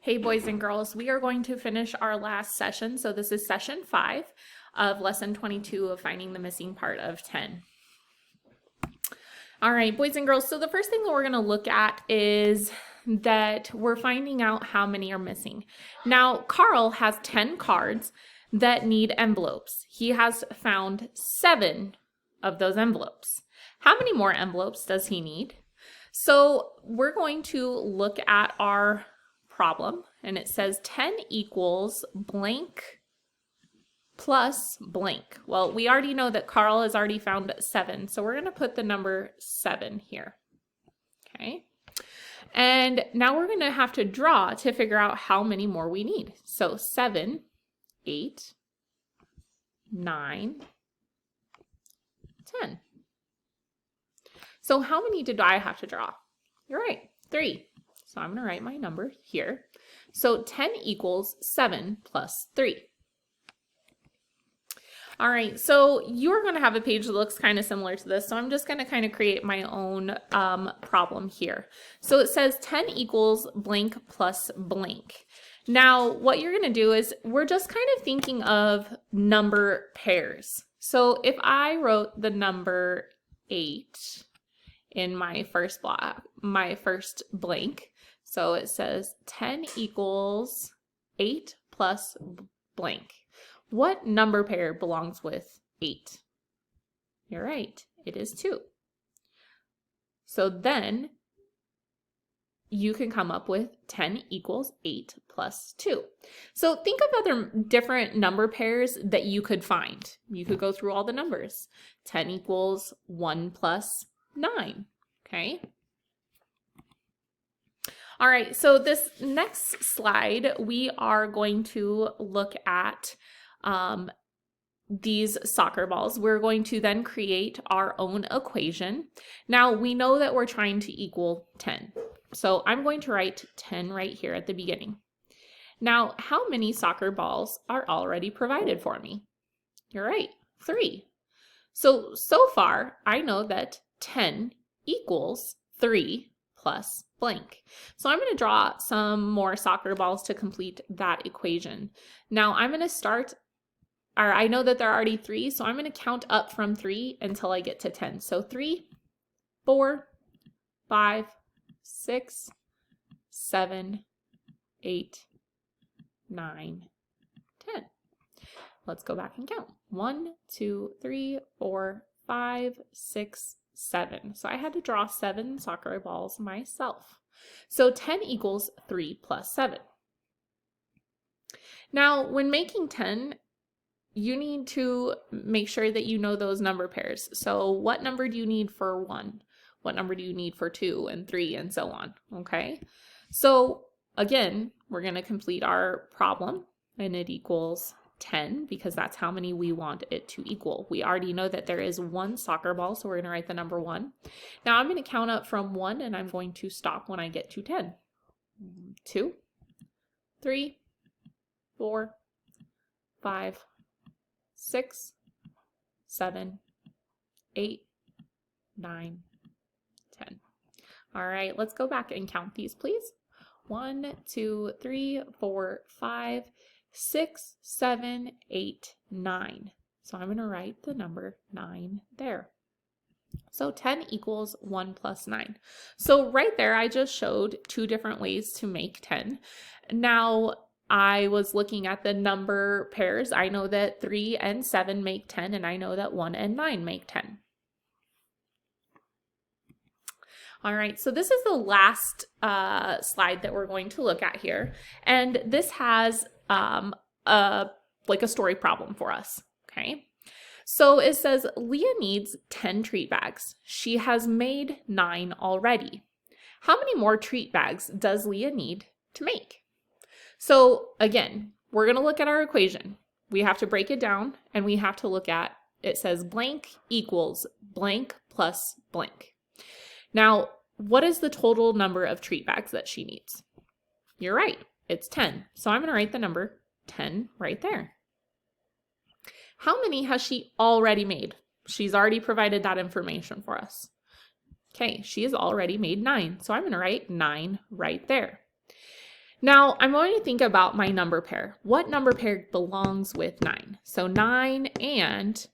Hey boys and girls, we are going to finish our last session. So this is session 5 of lesson 22 of finding the missing part of 10. All right, boys and girls, so the first thing that we're going to look at is that we're finding out how many are missing. Now, Carl has 10 cards that need envelopes. He has found 7 of those envelopes. How many more envelopes does he need? So we're going to look at our problem, and it says 10 equals blank plus blank. Well, we already know that Carl has already found 7, so we're going to put the number 7 here. Okay. And now we're going to have to draw to figure out how many more we need. So 7, 8, 9, 10. So how many did I have to draw? You're right, 3. So I'm going to write my number here. So 10 equals 7 plus 3. All right, so you're going to have a page that looks kind of similar to this. So I'm just going to kind of create my own problem here. So it says 10 equals blank plus blank. Now, what you're going to do is we're just kind of thinking of number pairs. So if I wrote the number 8 in my first block, my first blank, so it says 10 equals 8 plus blank. What number pair belongs with 8? You're right, it is 2. So then you can come up with 10 equals 8 plus 2. So think of other different number pairs that you could find. You could go through all the numbers. 10 equals 1 plus 9, okay? All right, so this next slide, we are going to look at these soccer balls. We're going to then create our own equation. Now, we know that we're trying to equal 10. So I'm going to write 10 right here at the beginning. Now, how many soccer balls are already provided for me? You're right, 3. So far, I know that 10 equals 3 plus blank. So I'm going to draw some more soccer balls to complete that equation. Now I'm going to start, or I know that there are already 3, so I'm going to count up from 3 until I get to 10. So 3, 4, 5, 6, 7, 8, 9, 10. Let's go back and count. 1, 2, 3, 4, 5, 6, 7. So I had to draw 7 soccer balls myself. So 10 equals 3 plus 7. Now, when making 10, you need to make sure that you know those number pairs. So what number do you need for 1? What number do you need for 2 and 3 and so on? Okay. So again, we're going to complete our problem, and it equals 10 because that's how many we want it to equal. We already know that there is 1 soccer ball, so we're going to write the number 1. Now I'm going to count up from 1 and I'm going to stop when I get to 10. 2, 3, 4, 5, 6, 7, 8, 9, 10. All right, let's go back and count these, please. 1, 2, 3, 4, 5, 6, 7, 8, 9. So I'm going to write the number 9 there. So 10 equals 1 plus 9. So right there, I just showed 2 different ways to make 10. Now, I was looking at the number pairs. I know that 3 and 7 make 10, and I know that 1 and 9 make 10. All right, so this is the last slide that we're going to look at here. And this has like a story problem for us, okay? So it says, Leah needs 10 treat bags. She has made 9 already. How many more treat bags does Leah need to make? So again, we're going to look at our equation. We have to break it down, and we have to look at, it says blank equals blank plus blank. Now, what is the total number of treat bags that she needs? You're right, it's 10. So I'm going to write the number 10 right there. How many has she already made? She's already provided that information for us. Okay, she has already made 9. So I'm going to write 9 right there. Now, I'm going to think about my number pair. What number pair belongs with 9? So 9 and,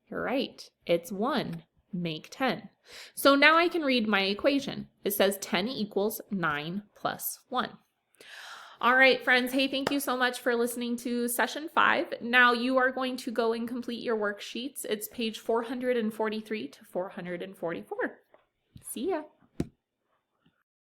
you're right, it's 1. Make 10. So now I can read my equation. It says 10 equals 9 plus 1. All right, friends. Hey, thank you so much for listening to session 5. Now you are going to go and complete your worksheets. It's page 443 to 444. See ya.